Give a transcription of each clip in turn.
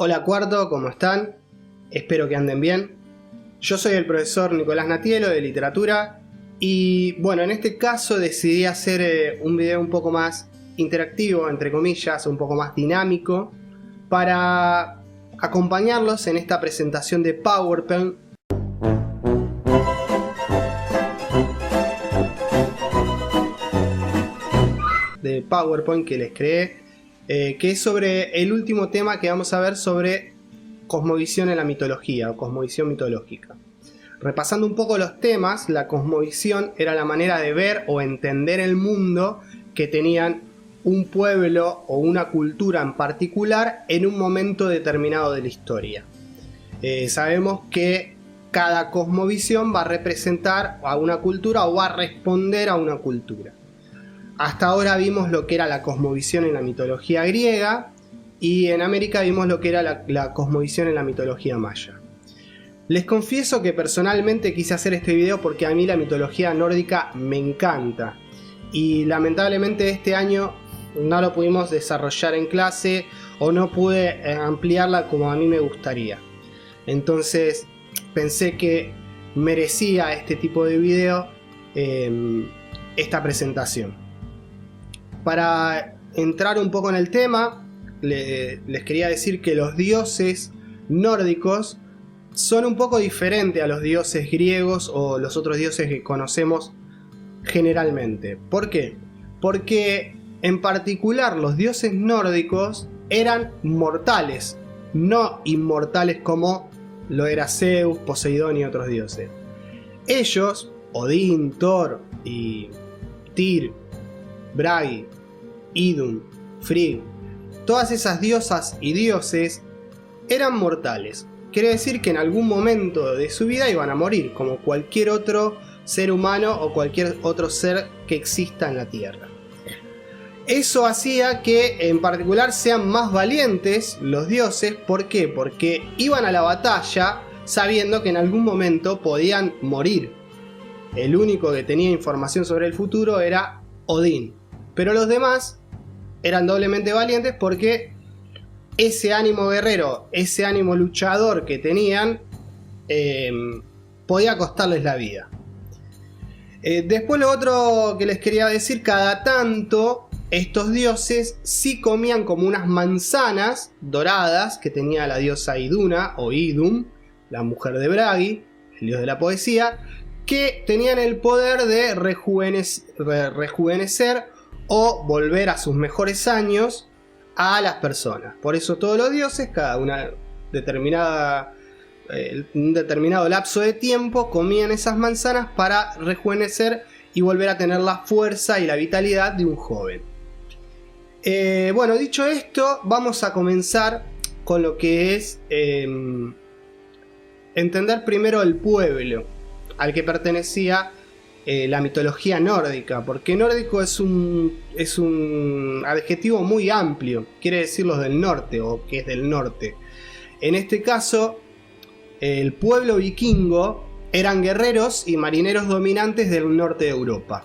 Hola cuarto, ¿cómo están? Espero que anden bien. Yo soy el profesor Nicolás Natielo de literatura y bueno, en este caso decidí hacer un video un poco más interactivo, entre comillas, un poco más dinámico para acompañarlos en esta presentación de PowerPoint que les creé, que es sobre el último tema que vamos a ver sobre cosmovisión en la mitología o cosmovisión mitológica. Repasando un poco los temas, la cosmovisión era la manera de ver o entender el mundo que tenían un pueblo o una cultura en particular en un momento determinado de la historia. Sabemos que cada cosmovisión va a representar a una cultura o va a responder a una cultura. Hasta ahora vimos lo que era la cosmovisión en la mitología griega y en América vimos lo que era la cosmovisión en la mitología maya. Les confieso que personalmente quise hacer este video porque a mí la mitología nórdica me encanta y lamentablemente este año no lo pudimos desarrollar en clase o no pude ampliarla como a mí me gustaría. Entonces pensé que merecía este tipo de video esta presentación. Para entrar un poco en el tema, les quería decir que los dioses nórdicos son un poco diferentes a los dioses griegos o los otros dioses que conocemos generalmente. ¿Por qué? Porque en particular los dioses nórdicos eran mortales, no inmortales como lo era Zeus, Poseidón y otros dioses. Ellos, Odín, Thor y Tyr, Bragi, Idun, Frigg, todas esas diosas y dioses eran mortales. Quiere decir que en algún momento de su vida iban a morir, como cualquier otro ser humano o cualquier otro ser que exista en la Tierra. Eso hacía que en particular sean más valientes los dioses. ¿Por qué? Porque iban a la batalla sabiendo que en algún momento podían morir. El único que tenía información sobre el futuro era Odín. Pero los demás eran doblemente valientes porque ese ánimo guerrero, ese ánimo luchador que tenían, podía costarles la vida. Después lo otro que les quería decir, cada tanto estos dioses sí comían como unas manzanas doradas que tenía la diosa Iduna o Idun, la mujer de Bragi, el dios de la poesía, que tenían el poder de rejuvenecer o volver a sus mejores años a las personas. Por eso todos los dioses, cada una determinada, un determinado lapso de tiempo, comían esas manzanas para rejuvenecer y volver a tener la fuerza y la vitalidad de un joven. Bueno, dicho esto, vamos a comenzar con lo que es entender primero el pueblo al que pertenecía la mitología nórdica, porque nórdico es un adjetivo muy amplio, quiere decir los del norte o que es del norte. En este caso, el pueblo vikingo eran guerreros y marineros dominantes del norte de Europa,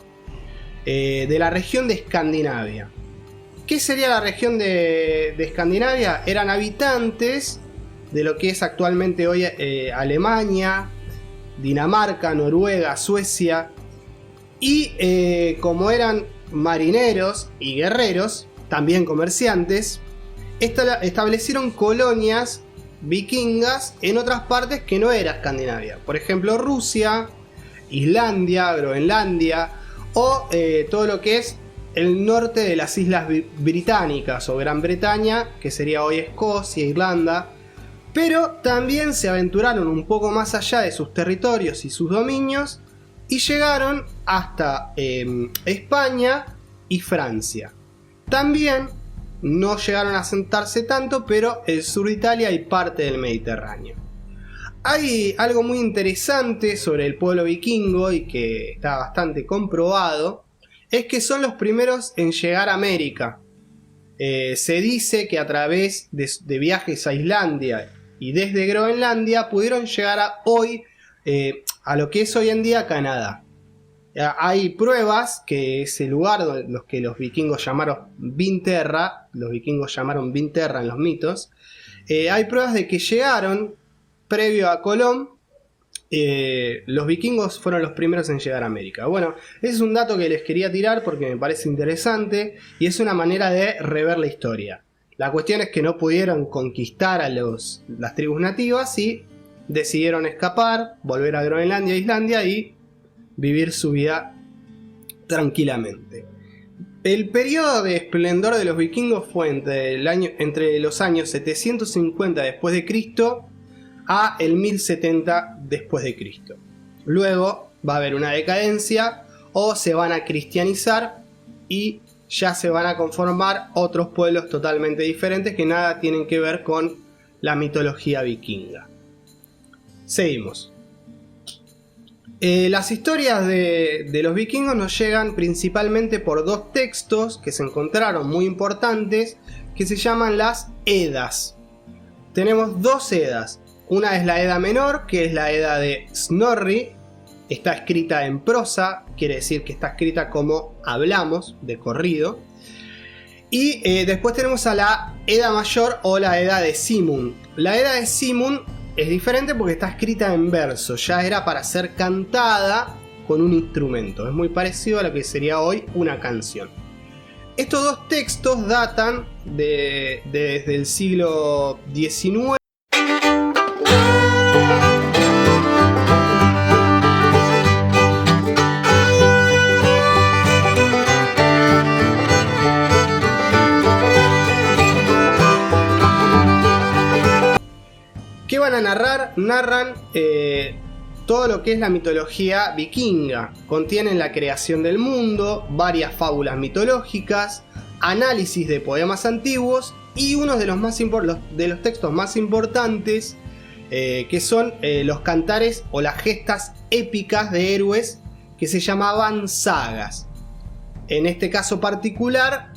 de la región de Escandinavia. ¿Qué sería la región de Escandinavia? Eran habitantes de lo que es actualmente hoy Alemania, Dinamarca, Noruega, Suecia. Y como eran marineros y guerreros, también comerciantes, establecieron colonias vikingas en otras partes que no era Escandinavia. Por ejemplo, Rusia, Islandia, Groenlandia o todo lo que es el norte de las islas británicas o Gran Bretaña, que sería hoy Escocia, Irlanda. Pero también se aventuraron un poco más allá de sus territorios y sus dominios y llegaron hasta España y Francia. También no llegaron a asentarse tanto, pero el sur de Italia y parte del Mediterráneo. Hay algo muy interesante sobre el pueblo vikingo y que está bastante comprobado, es que son los primeros en llegar a América. Se dice que a través de viajes a Islandia y desde Groenlandia pudieron llegar a lo que es hoy en día Canadá. Hay pruebas que ese lugar, los que los vikingos llamaron Vinterra en los mitos, Hay pruebas de que llegaron previo a Colón. Los vikingos fueron los primeros en llegar a América. Bueno, ese es un dato que les quería tirar porque me parece interesante y es una manera de rever la historia. La cuestión es que no pudieron conquistar a las tribus nativas y decidieron escapar, volver a Groenlandia, Islandia y vivir su vida tranquilamente. El periodo de esplendor de los vikingos fue entre los años 750 después de Cristo a el 1070 después de Cristo. Luego va a haber una decadencia o se van a cristianizar y ya se van a conformar otros pueblos totalmente diferentes que nada tienen que ver con la mitología vikinga. Seguimos. Las historias de los vikingos nos llegan principalmente por dos textos que se encontraron muy importantes que se llaman las Edas. Tenemos dos Edas. Una es la Edda Menor, que es la Edda de Snorri. Está escrita en prosa, quiere decir que está escrita como hablamos, de corrido. Y después tenemos a la Edda Mayor o la Edda de Sigmund. La Edda de Sigmund es diferente porque está escrita en verso, ya era para ser cantada con un instrumento. Es muy parecido a lo que sería hoy una canción. Estos dos textos datan desde el siglo XIX. ¿Qué van a narrar? Narran todo lo que es la mitología vikinga. Contienen la creación del mundo, varias fábulas mitológicas, análisis de poemas antiguos y uno de los textos más importantes que son los cantares o las gestas épicas de héroes que se llamaban sagas. En este caso particular,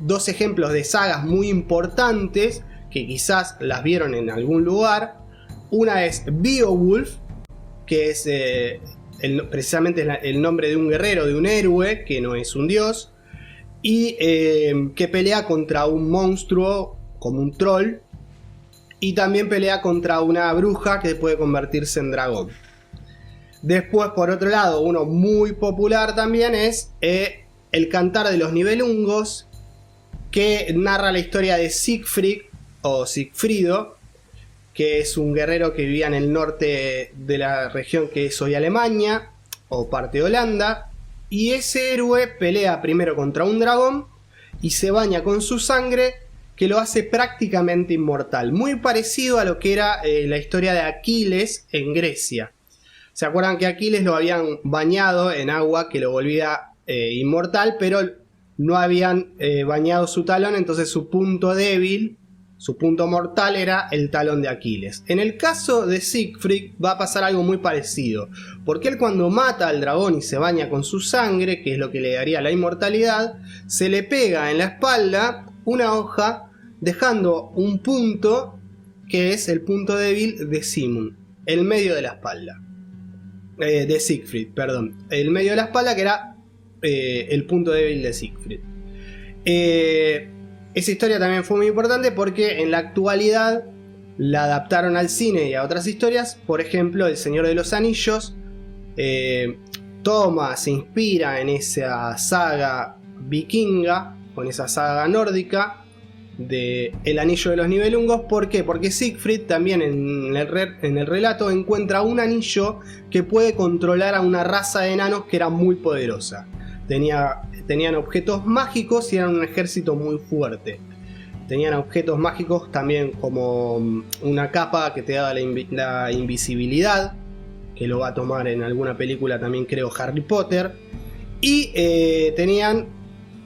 dos ejemplos de sagas muy importantes que quizás las vieron en algún lugar. Una es Beowulf, que es precisamente el nombre de un guerrero, de un héroe, que no es un dios, y que pelea contra un monstruo como un troll, y también pelea contra una bruja que puede convertirse en dragón. Después, por otro lado, uno muy popular también es el Cantar de los Nibelungos, que narra la historia de Siegfried o Sigfrido, que es un guerrero que vivía en el norte de la región que es hoy Alemania o parte de Holanda, y ese héroe pelea primero contra un dragón y se baña con su sangre, que lo hace prácticamente inmortal, muy parecido a lo que era la historia de Aquiles en Grecia. ¿Se acuerdan que Aquiles lo habían bañado en agua que lo volvía inmortal, pero no habían bañado su talón, entonces su punto débil, su punto mortal era el talón de Aquiles? En el caso de Siegfried va a pasar algo muy parecido, porque él cuando mata al dragón y se baña con su sangre, que es lo que le daría la inmortalidad, se le pega en la espalda una hoja, dejando un punto que es el punto débil de Sigmund, el medio de la espalda. De Siegfried, perdón. El medio de la espalda, que era el punto débil de Siegfried. Esa historia también fue muy importante porque en la actualidad la adaptaron al cine y a otras historias. Por ejemplo, El Señor de los Anillos se inspira en esa saga vikinga, con esa saga nórdica de El Anillo de los Nibelungos. ¿Por qué? Porque Siegfried también en el relato encuentra un anillo que puede controlar a una raza de enanos que era muy poderosa. Tenían objetos mágicos y eran un ejército muy fuerte. Tenían objetos mágicos también como una capa que te daba la invisibilidad, que lo va a tomar en alguna película también, creo, Harry Potter. Y tenían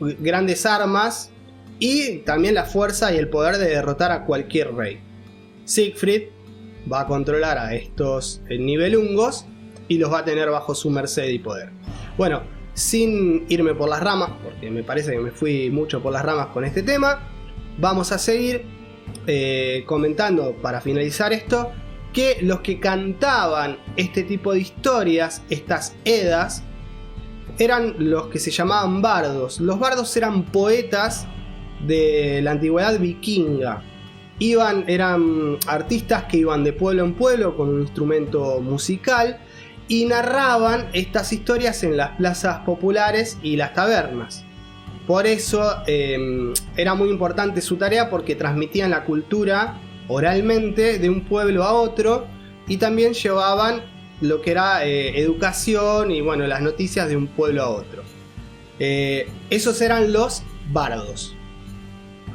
grandes armas y también la fuerza y el poder de derrotar a cualquier rey. Siegfried va a controlar a estos nibelungos y los va a tener bajo su merced y poder. Bueno, sin irme por las ramas, porque me parece que me fui mucho por las ramas con este tema, vamos a seguir comentando para finalizar esto, que los que cantaban este tipo de historias, estas edas, eran los que se llamaban bardos. Los bardos eran poetas de la antigüedad vikinga. Eran artistas que iban de pueblo en pueblo con un instrumento musical y narraban estas historias en las plazas populares y las tabernas. Por eso era muy importante su tarea, porque transmitían la cultura oralmente de un pueblo a otro y también llevaban lo que era educación y bueno, las noticias de un pueblo a otro. Esos eran los bardos.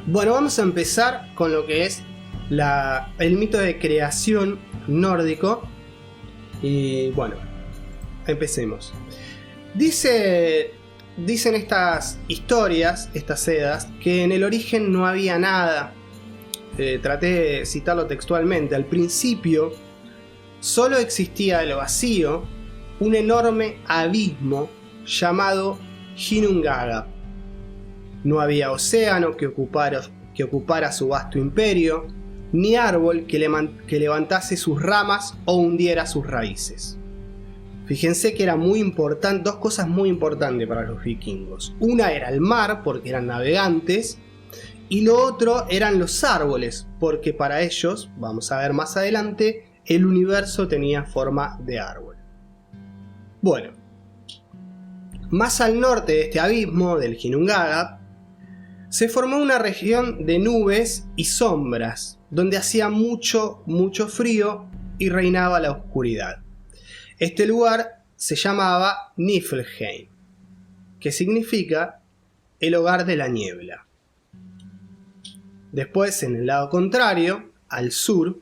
Bueno, vamos a empezar con lo que es el mito de creación nórdico. Y bueno, empecemos. Dicen estas historias, estas edas, que en el origen no había nada. Traté de citarlo textualmente. Al principio solo existía el vacío, un enorme abismo llamado Ginnungagap. No había océano que ocupara su vasto imperio, ni árbol que levantase sus ramas o hundiera sus raíces. Fíjense que era muy importante, dos cosas muy importantes para los vikingos. Una era el mar, porque eran navegantes, y lo otro eran los árboles, porque para ellos, vamos a ver más adelante, el universo tenía forma de árbol. Bueno, más al norte de este abismo del Ginnungagap, se formó una región de nubes y sombras, donde hacía mucho frío y reinaba la oscuridad. Este lugar se llamaba Niflheim, que significa el hogar de la niebla. Después, en el lado contrario, al sur,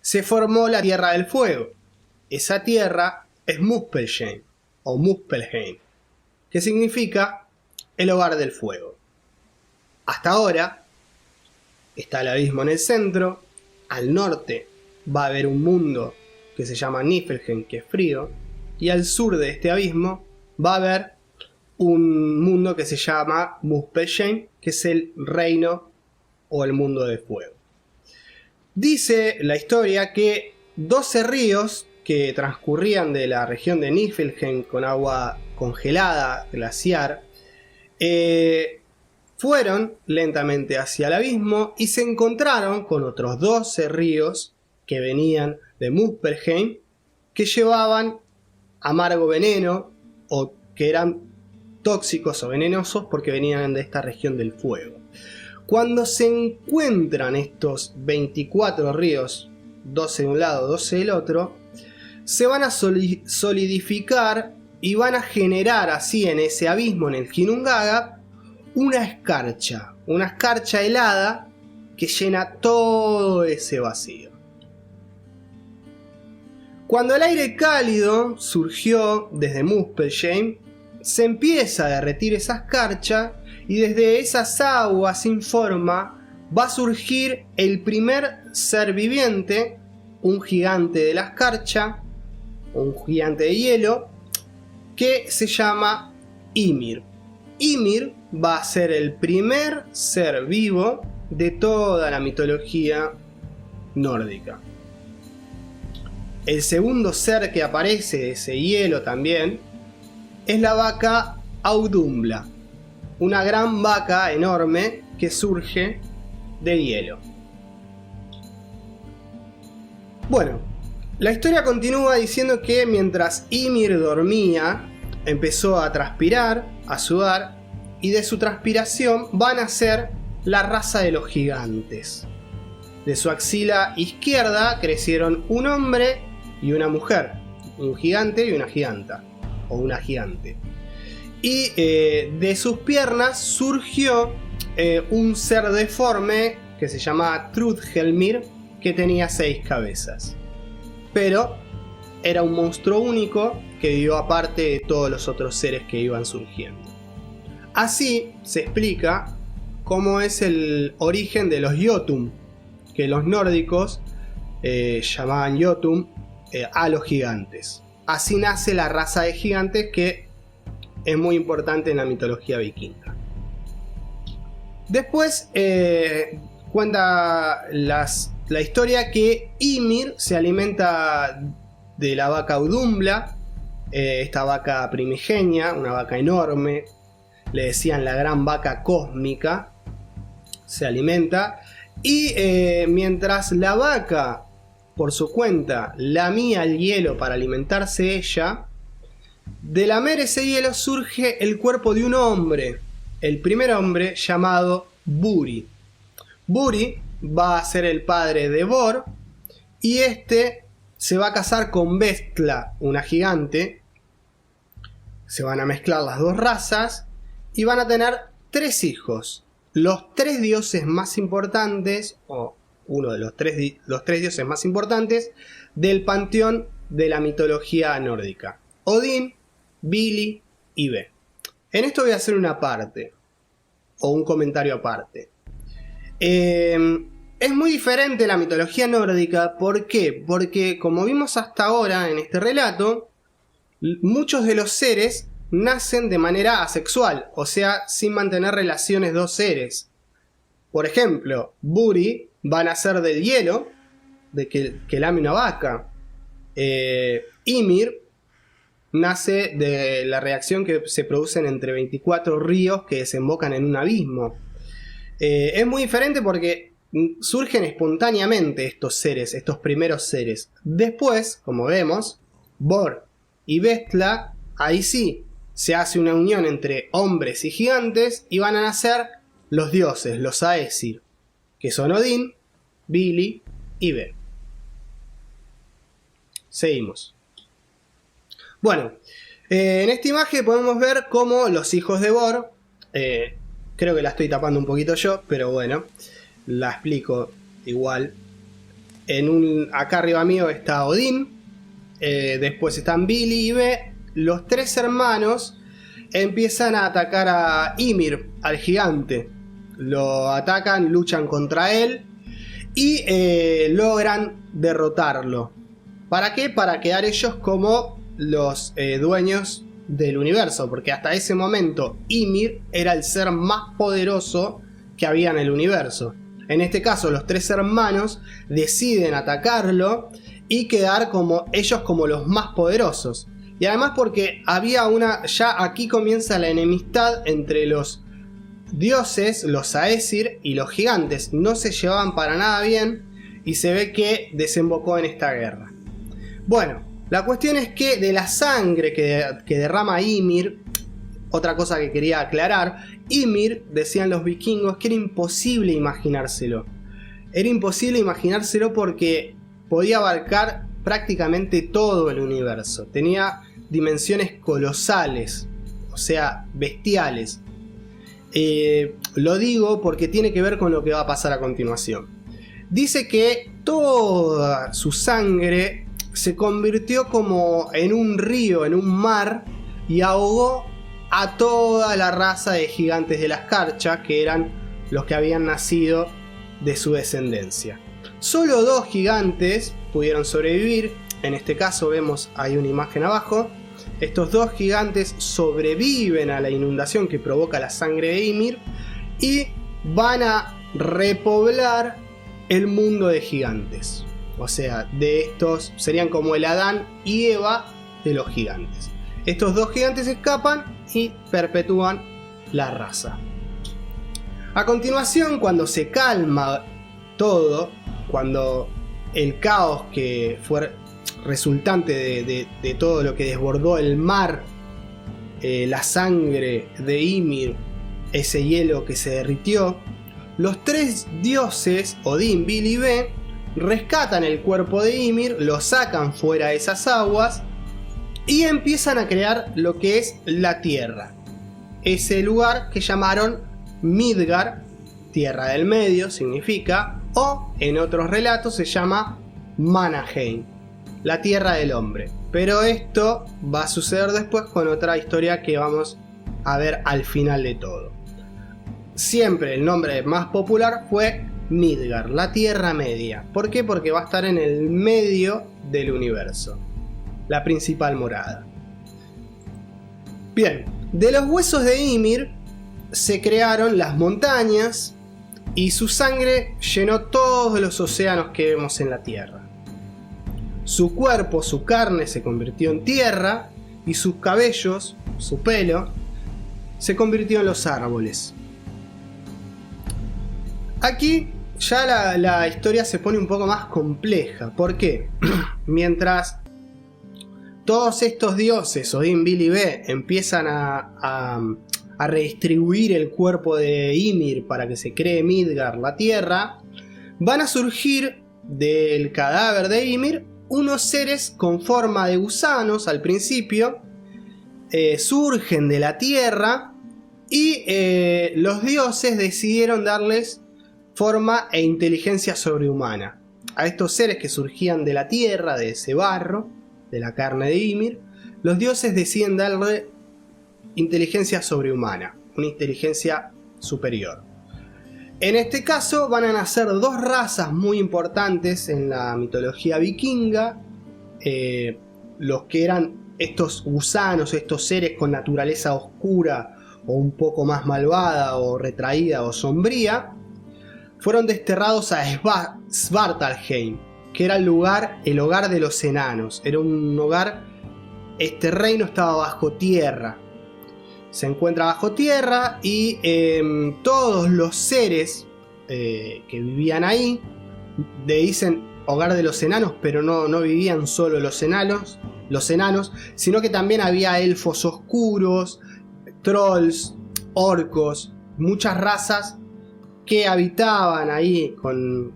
se formó la Tierra del Fuego. Esa tierra es Muspelheim, o Muspelheim, que significa el hogar del fuego. Hasta ahora está el abismo en el centro. Al norte va a haber un mundo que se llama Niflheim, que es frío, y al sur de este abismo va a haber un mundo que se llama Muspelheim, que es el reino o el mundo de fuego. Dice la historia que 12 ríos que transcurrían de la región de Niflheim con agua congelada, glaciar, fueron lentamente hacia el abismo y se encontraron con otros 12 ríos que venían de Muspelheim, que llevaban amargo veneno, o que eran tóxicos o venenosos porque venían de esta región del fuego. Cuando se encuentran estos 24 ríos, 12 de un lado, 12 del otro, se van a solidificar y van a generar así en ese abismo, en el Ginnungagap, una escarcha helada que llena todo ese vacío. Cuando el aire cálido surgió desde Muspelheim, se empieza a derretir esa escarcha y desde esas aguas sin forma va a surgir el primer ser viviente, un gigante de la escarcha, un gigante de hielo, que se llama Ymir. Ymir va a ser el primer ser vivo de toda la mitología nórdica. El segundo ser que aparece de ese hielo también es la vaca Audumbla, una gran vaca enorme que surge de hielo. Bueno, la historia continúa diciendo que mientras Ymir dormía, empezó a transpirar, a sudar, y de su transpiración van a nacer la raza de los gigantes. De su axila izquierda crecieron un hombre y una mujer, un gigante y una giganta, o una gigante. Y de sus piernas surgió un ser deforme que se llamaba Trudhelmir, que tenía 6 cabezas. Pero era un monstruo único que vivió aparte de todos los otros seres que iban surgiendo. Así se explica cómo es el origen de los Jotun, que los nórdicos llamaban Jotun a los gigantes. Así nace la raza de gigantes, que es muy importante en la mitología vikinga. Después cuenta la historia que Ymir se alimenta de la vaca Audumbla, esta vaca primigenia, una vaca enorme, le decían la gran vaca cósmica, se alimenta Y mientras la vaca, por su cuenta, lamía el hielo para alimentarse ella, de lamer ese hielo surge el cuerpo de un hombre, el primer hombre llamado Buri. Buri va a ser el padre de Bor, y este se va a casar con Vestla, una gigante. Se van a mezclar las dos razas y van a tener 3 hijos. Los 3 dioses más importantes, o uno de los tres dioses más importantes del panteón de la mitología nórdica: Odín, Vili y Ve. En esto voy a hacer una parte, o un comentario aparte. Es muy diferente la mitología nórdica. ¿Por qué? Porque, como vimos hasta ahora en este relato, muchos de los seres nacen de manera asexual, o sea, sin mantener relaciones 2 seres. Por ejemplo, Buri va a nacer del hielo, de que lame una vaca. Ymir nace de la reacción que se producen entre 24 ríos que desembocan en un abismo. Es muy diferente porque surgen espontáneamente estos seres, estos primeros seres. Después, como vemos, Bor y Vestla, ahí sí, se hace una unión entre hombres y gigantes y van a nacer los dioses, los Aesir, que son Odín, Vili y Ve. Seguimos. Bueno, en esta imagen podemos ver cómo los hijos de Bor, creo que la estoy tapando un poquito yo, pero bueno, la explico igual. Acá arriba mío está Odín, después están Vili y Ve. Los 3 hermanos empiezan a atacar a Ymir, al gigante. Lo atacan, luchan contra él y logran derrotarlo. ¿Para qué? Para quedar ellos como los dueños del universo, porque hasta ese momento Ymir era el ser más poderoso que había en el universo. En este caso, los 3 hermanos deciden atacarlo y quedar como ellos como los más poderosos. Y además porque había ya aquí comienza la enemistad entre los dioses, los Aesir y los gigantes. No se llevaban para nada bien y se ve que desembocó en esta guerra. Bueno, la cuestión es que de la sangre que derrama Ymir, otra cosa que quería aclarar, Ymir, decían los vikingos, que era imposible imaginárselo. Era imposible imaginárselo porque podía abarcar prácticamente todo el universo. Tenía dimensiones colosales, o sea, bestiales. Lo digo porque tiene que ver con lo que va a pasar a continuación. Dice que toda su sangre se convirtió como en un río, en un mar, y ahogó a toda la raza de gigantes de la escarcha, que eran los que habían nacido de su descendencia. Solo 2 gigantes pudieron sobrevivir. En este caso vemos, hay una imagen abajo. Estos 2 gigantes sobreviven a la inundación que provoca la sangre de Ymir y van a repoblar el mundo de gigantes. O sea, de estos serían como el Adán y Eva de los gigantes. Estos 2 gigantes escapan y perpetúan la raza. A continuación, cuando se calma todo, cuando el caos que fue resultante de todo lo que desbordó el mar, la sangre de Ymir, ese hielo que se derritió, los 3 dioses, Odín, Vili y Ve, rescatan el cuerpo de Ymir, lo sacan fuera de esas aguas y empiezan a crear lo que es la Tierra. Ese lugar que llamaron Midgard, Tierra del Medio significa, o en otros relatos se llama Manaheim, la Tierra del Hombre. Pero esto va a suceder después con otra historia que vamos a ver al final de todo. Siempre el nombre más popular fue Midgard, la Tierra Media. ¿Por qué? Porque va a estar en el medio del universo, la principal morada. Bien, de los huesos de Ymir se crearon las montañas y su sangre llenó todos los océanos que vemos en la Tierra. Su cuerpo, su carne se convirtió en tierra y sus cabellos, su pelo, se convirtió en los árboles. Aquí ya la historia se pone un poco más compleja. ¿Por qué? Mientras todos estos dioses, Odín, Bil y Ve, empiezan a redistribuir el cuerpo de Ymir para que se cree Midgard, la tierra, van a surgir del cadáver de Ymir unos seres con forma de gusanos al principio, surgen de la tierra y los dioses decidieron darles forma e inteligencia sobrehumana a estos seres que surgían de la tierra, de ese barro, de la carne de Ymir. Los dioses deciden darle inteligencia sobrehumana, una inteligencia superior. En este caso van a nacer dos razas muy importantes en la mitología vikinga, los que eran estos gusanos, estos seres con naturaleza oscura o un poco más malvada o retraída o sombría, fueron desterrados a Svartalheim, que era el hogar de los enanos. Era un hogar, este reino estaba bajo tierra. Se encuentra bajo tierra y todos los seres que vivían ahí, dicen hogar de los enanos, pero no vivían solo los enanos, sino que también había elfos oscuros, trolls, orcos, muchas razas que habitaban ahí con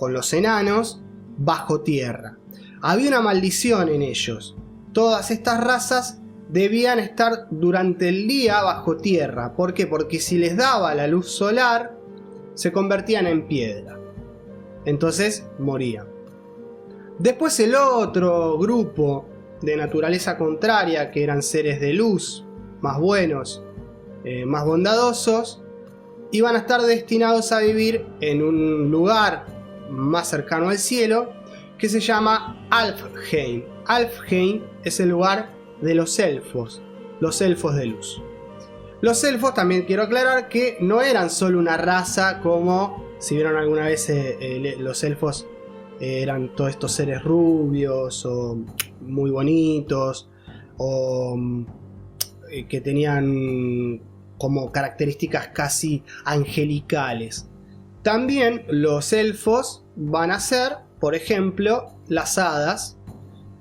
los enanos bajo tierra. Había una maldición en ellos. Todas estas razas debían estar durante el día bajo tierra. ¿Por qué? Porque si les daba la luz solar, se convertían en piedra. Entonces morían. Después el otro grupo de naturaleza contraria, que eran seres de luz, más buenos, más bondadosos, iban a estar destinados a vivir en un lugar más cercano al cielo, que se llama Alfheim. Alfheim es el lugar de los elfos de luz. Los elfos, también quiero aclarar que no eran solo una raza como, si vieron alguna vez los elfos eran todos estos seres rubios o muy bonitos o que tenían como características casi angelicales. También los elfos van a ser, por ejemplo, las hadas,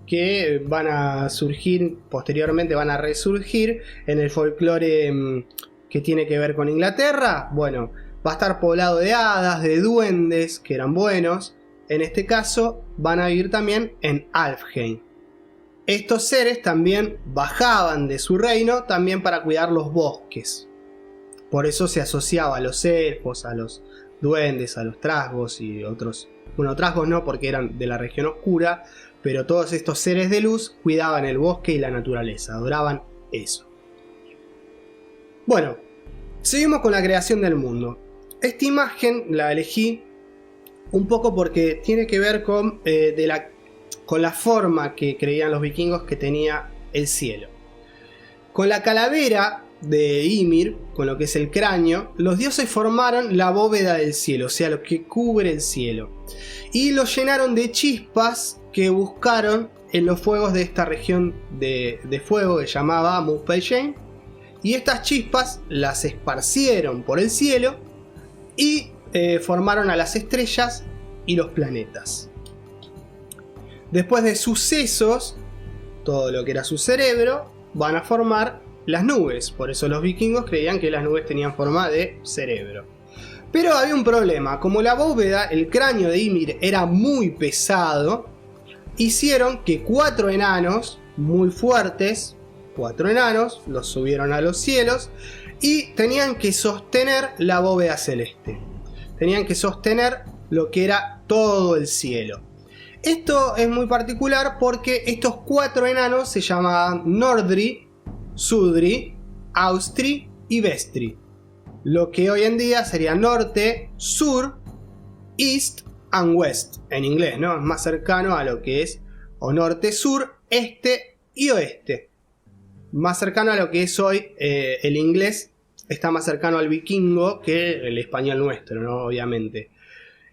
que van a surgir, posteriormente van a resurgir en el folclore que tiene que ver con Inglaterra. Bueno, va a estar poblado de hadas, de duendes, que eran buenos. En este caso van a vivir también en Alfheim. Estos seres también bajaban de su reino también para cuidar los bosques. Por eso se asociaba a los elfos, a los duendes, a los trasgos y otros. Bueno, trasgos no, porque eran de la región oscura, pero todos estos seres de luz cuidaban el bosque y la naturaleza, adoraban eso. Bueno, seguimos con la creación del mundo. Esta imagen la elegí un poco porque tiene que ver con la forma que creían los vikingos que tenía el cielo. Con la calavera de Ymir, con lo que es el cráneo, los dioses formaron la bóveda del cielo, o sea, lo que cubre el cielo, y lo llenaron de chispas que buscaron en los fuegos de esta región de fuego que llamaba Muspelheim, y estas chispas las esparcieron por el cielo y formaron a las estrellas y los planetas. Después de sucesos, todo lo que era su cerebro, van a formar las nubes. Por eso los vikingos creían que las nubes tenían forma de cerebro. Pero había un problema. Como la bóveda, el cráneo de Ymir era muy pesado, hicieron que 4 enanos muy fuertes, 4 enanos, los subieron a los cielos y tenían que sostener la bóveda celeste. Tenían que sostener lo que era todo el cielo. Esto es muy particular porque estos 4 enanos se llamaban Nordri, Sudri, Austri y Vestri. Lo que hoy en día sería norte, sur, east and west. En inglés, ¿no? Es más cercano a lo que es o norte, sur, este y oeste. Más cercano a lo que es hoy el inglés. Está más cercano al vikingo que el español nuestro, ¿no? Obviamente.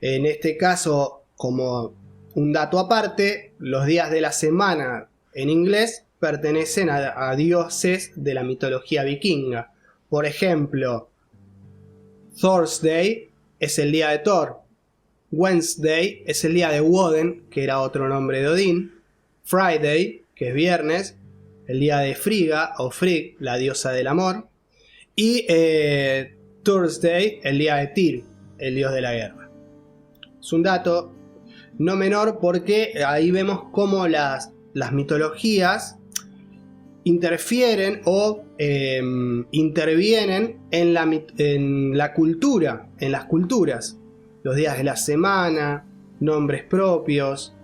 En este caso, como un dato aparte, los días de la semana en inglés pertenecen a dioses de la mitología vikinga. Por ejemplo, Thursday es el día de Thor, Wednesday es el día de Woden, que era otro nombre de Odín. Friday, que es viernes, el día de Frigga o Frigg, la diosa del amor. Y Thursday, el día de Tyr, el dios de la guerra. Es un dato no menor porque ahí vemos cómo las mitologías interfieren o intervienen en la cultura, en las culturas. Los días de la semana, nombres propios,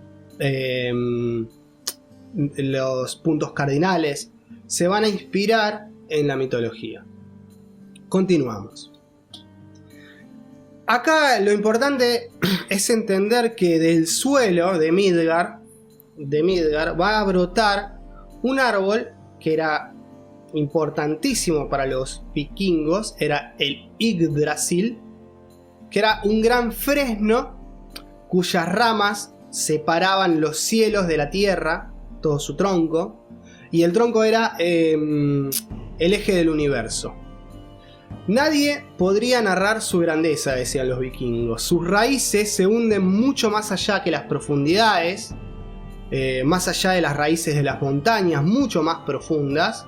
los puntos cardinales, se van a inspirar en la mitología. Continuamos. Acá lo importante es entender que del suelo de Midgard va a brotar un árbol que era importantísimo para los vikingos, era el Yggdrasil, que era un gran fresno cuyas ramas separaban los cielos de la tierra, todo su tronco, y el tronco era el eje del universo. Nadie podría narrar su grandeza, decían los vikingos. Sus raíces se hunden mucho más allá que las profundidades, más allá de las raíces de las montañas, mucho más profundas,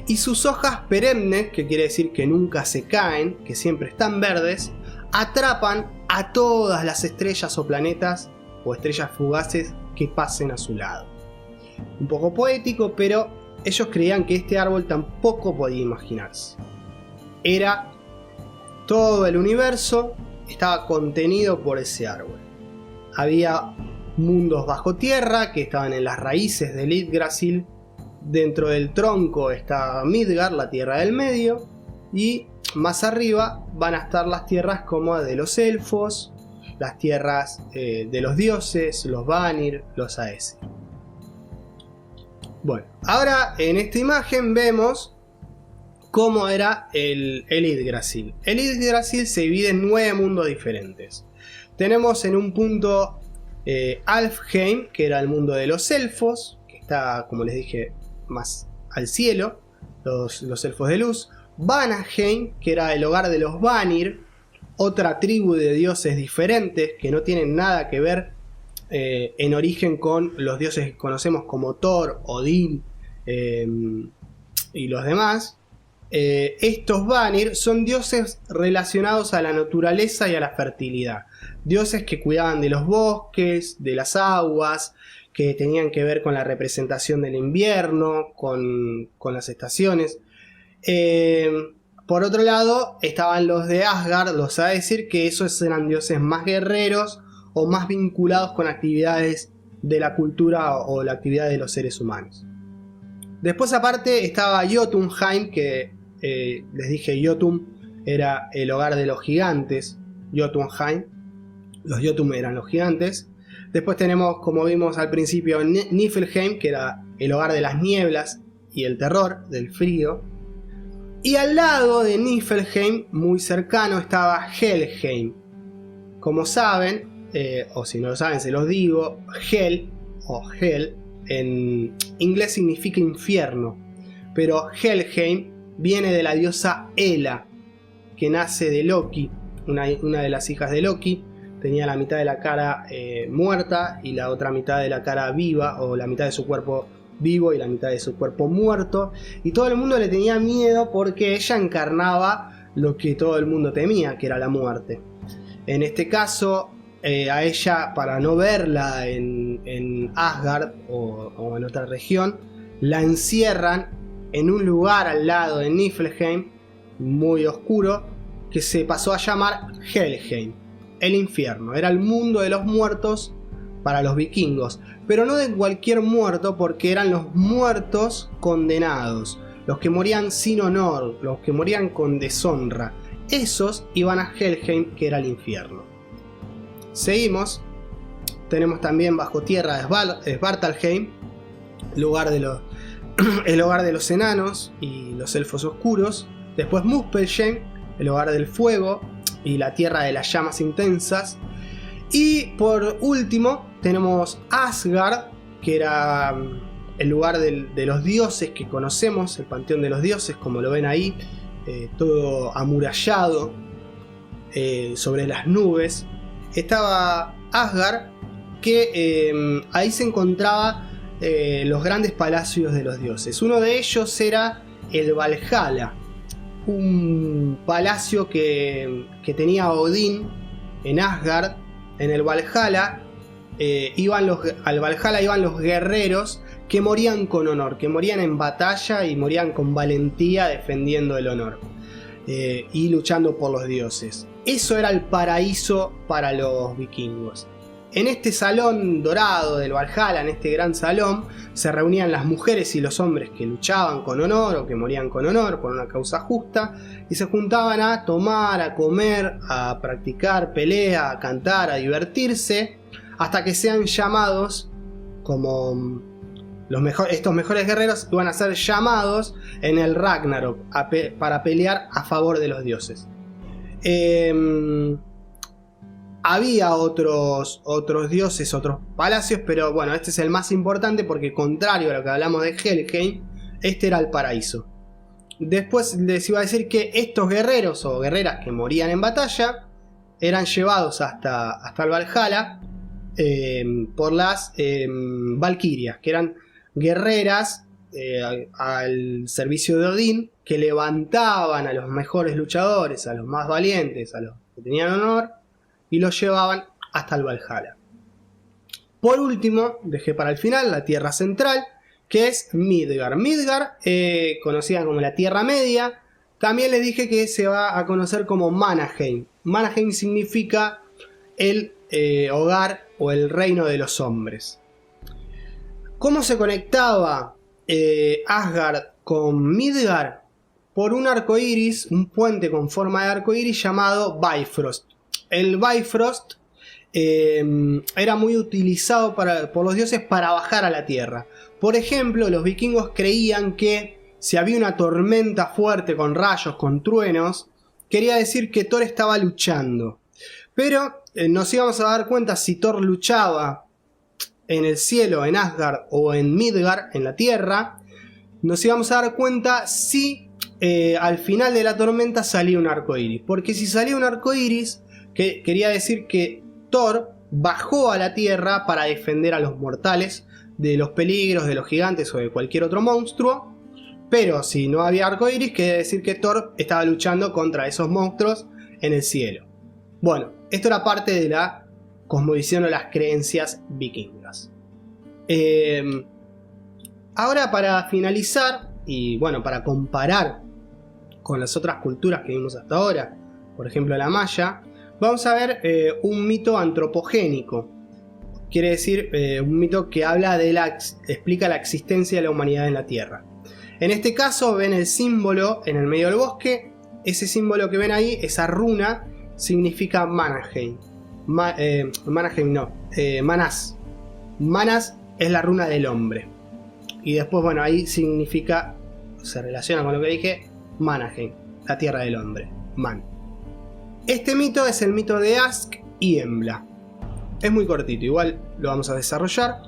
y sus hojas perennes, que quiere decir que nunca se caen, que siempre están verdes, atrapan a todas las estrellas o planetas o estrellas fugaces que pasen a su lado. Un poco poético, pero ellos creían que este árbol tampoco podía imaginarse. Era todo el universo, estaba contenido por ese árbol. Había mundos bajo tierra que estaban en las raíces del Yggdrasil. Dentro del tronco está Midgard, la tierra del medio, y más arriba van a estar las tierras como de los elfos, las tierras de los dioses, los Vanir, los Aesir. Bueno, ahora en esta imagen vemos cómo era el Yggdrasil. El Yggdrasil se divide en 9 mundos diferentes. Tenemos en un punto Alfheim, que era el mundo de los elfos, que está, como les dije, más al cielo, los elfos de luz. Vanaheim, que era el hogar de los Vanir, otra tribu de dioses diferentes que no tienen nada que ver en origen con los dioses que conocemos como Thor, Odín y los demás. Estos Vanir son dioses relacionados a la naturaleza y a la fertilidad, dioses que cuidaban de los bosques, de las aguas, que tenían que ver con la representación del invierno, con las estaciones. Por otro lado estaban los de Asgard, los Aesir, que esos eran dioses más guerreros o más vinculados con actividades de la cultura o la actividad de los seres humanos. Después aparte estaba Jotunheim, que les dije, Jotun era el hogar de los gigantes. Jotunheim, los Jotun eran los gigantes. Después tenemos, como vimos al principio, Niflheim, que era el hogar de las nieblas y el terror, del frío. Y al lado de Niflheim, muy cercano, estaba Helheim. Como saben, o si no lo saben se los digo, Hel o Hel en inglés significa infierno, pero Helheim viene de la diosa Hela, que nace de Loki, una de las hijas de Loki. Tenía la mitad de la cara muerta y la otra mitad de la cara viva, o la mitad de su cuerpo vivo y la mitad de su cuerpo muerto, y todo el mundo le tenía miedo porque ella encarnaba lo que todo el mundo temía, que era la muerte. En este caso, a ella, para no verla en Asgard o en otra región, la encierran en un lugar al lado de Niflheim, muy oscuro, que se pasó a llamar Helheim, el infierno. Era el mundo de los muertos para los vikingos, pero no de cualquier muerto, porque eran los muertos condenados, los que morían sin honor, los que morían con deshonra. Esos iban a Helheim, que era el infierno. Seguimos. Tenemos también bajo tierra Svartalheim, el hogar de los enanos y los elfos oscuros. Después Muspelheim, el hogar del fuego y la tierra de las llamas intensas. Y por último tenemos Asgard, que era el lugar de los dioses que conocemos, el panteón de los dioses, como lo ven ahí, todo amurallado sobre las nubes. estaba Asgard, que ahí se encontraba los grandes palacios de los dioses. Uno de ellos era el Valhalla, un palacio que tenía Odín en Asgard. En el Valhalla al Valhalla iban los guerreros que morían con honor, que morían en batalla y morían con valentía defendiendo el honor y luchando por los dioses. Eso era el paraíso para los vikingos. En este salón dorado del Valhalla, en este gran salón, se reunían las mujeres y los hombres que luchaban con honor o que morían con honor por una causa justa, y se juntaban a tomar, a comer, a practicar pelea, a cantar, a divertirse, hasta que sean llamados como estos mejores guerreros iban a ser llamados en el Ragnarok para pelear a favor de los dioses. Había otros dioses, otros palacios, pero bueno, este es el más importante porque, contrario a lo que hablamos de Helheim, este era el paraíso. Después les iba a decir que estos guerreros o guerreras que morían en batalla eran llevados hasta el Valhalla por las Valquirias, que eran guerreras al servicio de Odín, que levantaban a los mejores luchadores, a los más valientes, a los que tenían honor, y los llevaban hasta el Valhalla. Por último, dejé para el final la Tierra Central, que es Midgard. Midgard, conocida como la Tierra Media, también les dije que se va a conocer como Manaheim. Manaheim significa el hogar o el reino de los hombres. ¿Cómo se conectaba Asgard con Midgard? Por un arco iris, un puente con forma de arco iris llamado Bifrost. El Bifrost era muy utilizado por los dioses para bajar a la tierra. Por ejemplo, los vikingos creían que si había una tormenta fuerte con rayos, con truenos, quería decir que Thor estaba luchando. Pero nos íbamos a dar cuenta si Thor luchaba en el cielo, en Asgard o en Midgard, en la tierra. Nos íbamos a dar cuenta si al final de la tormenta salía un arco iris. Porque si salía un arco iris, que quería decir que Thor bajó a la tierra para defender a los mortales de los peligros, de los gigantes o de cualquier otro monstruo. Pero si no había arco iris, quería decir que Thor estaba luchando contra esos monstruos en el cielo. Bueno, esto era parte de la cosmovisión o las creencias vikingas. Ahora, para finalizar y bueno, para comparar con las otras culturas que vimos hasta ahora, por ejemplo la maya, vamos a ver un mito antropogénico. Quiere decir un mito que explica la existencia de la humanidad en la Tierra. En este caso ven el símbolo en el medio del bosque. Ese símbolo que ven ahí, esa runa, significa Manaheim. Manaheim no, Manás. Manás es la runa del hombre. Y después, bueno, ahí significa, se relaciona con lo que dije, Manaheim, la tierra del hombre, Man. Este mito es el mito de Ask y Embla. Es muy cortito, igual lo vamos a desarrollar.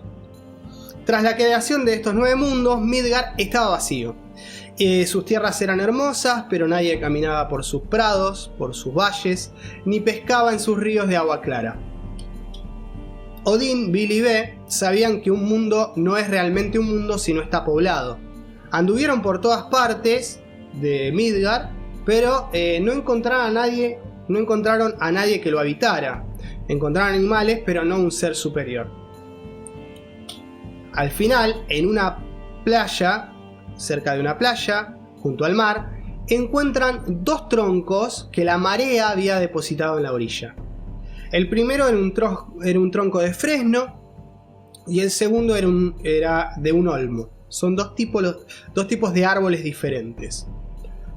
Tras la creación de estos 9 mundos, Midgard estaba vacío. Sus tierras eran hermosas, pero nadie caminaba por sus prados, por sus valles, ni pescaba en sus ríos de agua clara. Odín, Bil y Ve sabían que un mundo no es realmente un mundo si no está poblado. Anduvieron por todas partes de Midgard, pero no encontraron a nadie que lo habitara. Encontraron animales, pero no un ser superior. Al final, en una playa, cerca de una playa, junto al mar, encuentran 2 troncos que la marea había depositado en la orilla. El primero era un tronco de fresno y el segundo era de un olmo. Son dos tipos de árboles diferentes.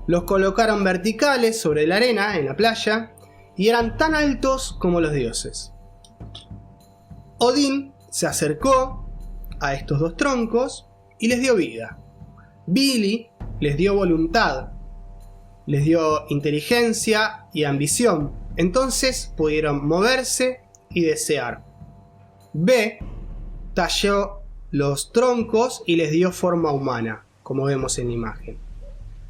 Los colocaron verticales sobre la arena en la playa y eran tan altos como los dioses. Odín se acercó a estos 2 troncos y les dio vida. Vili les dio voluntad, les dio inteligencia y ambición. Entonces pudieron moverse y desear. Ve talló los troncos y les dio forma humana, como vemos en la imagen.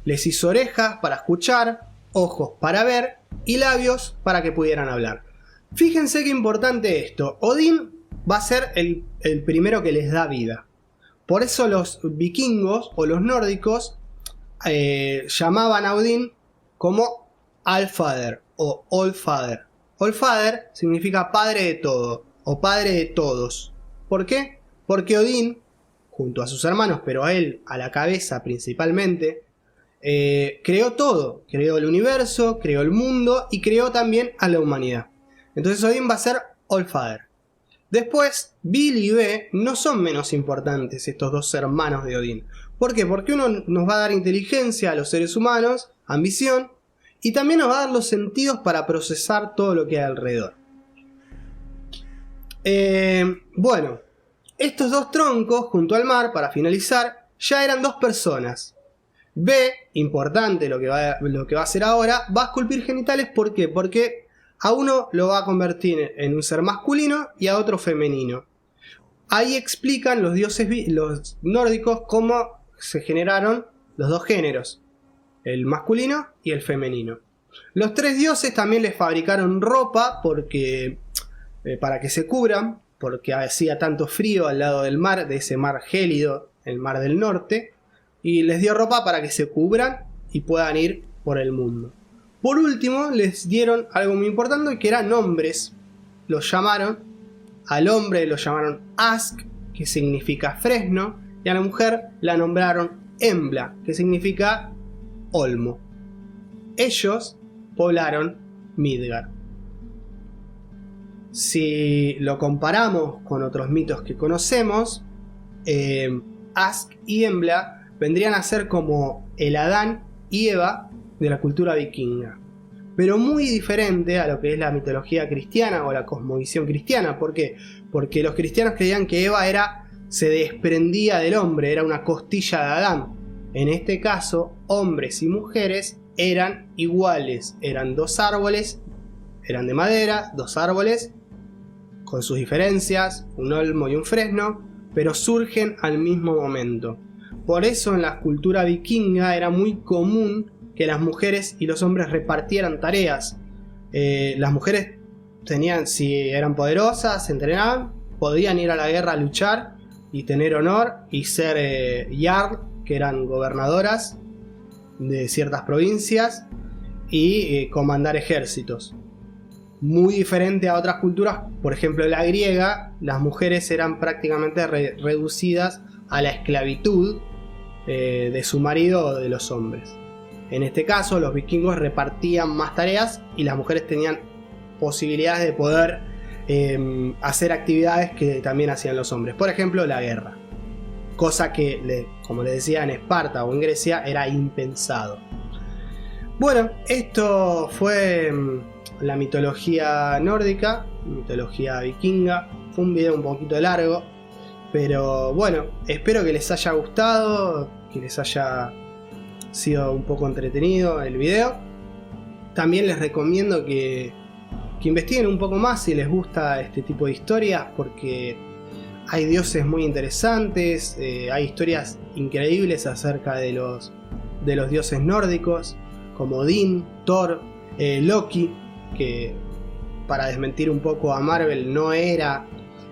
Les hizo orejas para escuchar, ojos para ver y labios para que pudieran hablar. Fíjense qué importante esto. Odín va a ser el primero que les da vida. Por eso los vikingos o los nórdicos llamaban a Odín como Allfather o Allfather. Allfather significa padre de todo o padre de todos. ¿Por qué? Porque Odín, junto a sus hermanos, pero a él a la cabeza principalmente, creó todo. Creó el universo, creó el mundo y creó también a la humanidad. Entonces Odín va a ser Allfather. Después, Bil y Ve no son menos importantes estos dos hermanos de Odín. ¿Por qué? Porque uno nos va a dar inteligencia a los seres humanos, ambición, y también nos va a dar los sentidos para procesar todo lo que hay alrededor. Bueno, estos dos troncos junto al mar, para finalizar, ya eran dos personas. Ve, importante lo que va a hacer ahora, va a esculpir genitales. ¿Por qué? Porque a uno lo va a convertir en un ser masculino y a otro femenino. Ahí explican los dioses, los nórdicos, cómo se generaron los dos géneros, el masculino y el femenino. Los tres dioses también les fabricaron ropa porque, para que se cubran, porque hacía tanto frío al lado del mar, de ese mar gélido, el mar del norte, y les dio ropa para que se cubran y puedan ir por el mundo. Por último, les dieron algo muy importante, que eran nombres. Los llamaron, al hombre lo llamaron Ask, que significa fresno, y a la mujer la nombraron Embla, que significa olmo. Ellos poblaron Midgard. Si lo comparamos con otros mitos que conocemos, Ask y Embla vendrían a ser como el Adán y Eva de la cultura vikinga, pero muy diferente a lo que es la mitología cristiana o la cosmovisión cristiana. ¿Por qué? Porque los cristianos creían que Eva se desprendía del hombre, era una costilla de Adán. En este caso, hombres y mujeres eran iguales, eran dos árboles, eran de madera, dos árboles, con sus diferencias, un olmo y un fresno, pero surgen al mismo momento. Por eso en la cultura vikinga era muy común que las mujeres y los hombres repartieran tareas. Las mujeres tenían, si eran poderosas, se entrenaban, podían ir a la guerra a luchar y tener honor y ser jarl, que eran gobernadoras de ciertas provincias, y comandar ejércitos. Muy diferente a otras culturas, por ejemplo la griega, las mujeres eran prácticamente reducidas a la esclavitud de su marido o de los hombres. En este caso, los vikingos repartían más tareas y las mujeres tenían posibilidades de poder hacer actividades que también hacían los hombres. Por ejemplo, la guerra. Cosa que, como les decía, en Esparta o en Grecia era impensado. Bueno, esto fue la mitología nórdica, mitología vikinga. Fue un video un poquito largo, pero bueno, espero que les haya gustado, que les haya sido un poco entretenido el video. También les recomiendo que investiguen un poco más si les gusta este tipo de historias, porque hay dioses muy interesantes, hay historias increíbles acerca de los dioses nórdicos, como Odín, Thor, Loki, que, para desmentir un poco a Marvel, no era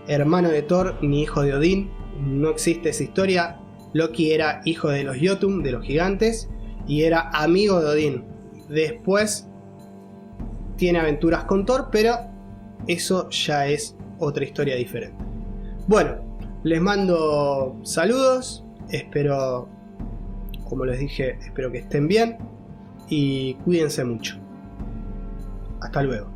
hermano de Thor ni hijo de Odín. No existe esa historia. Loki era hijo de los Jotun, de los gigantes, y era amigo de Odín. Después tiene aventuras con Thor, pero eso ya es otra historia diferente. Bueno, les mando saludos, espero, como les dije, espero que estén bien y cuídense mucho. Hasta luego.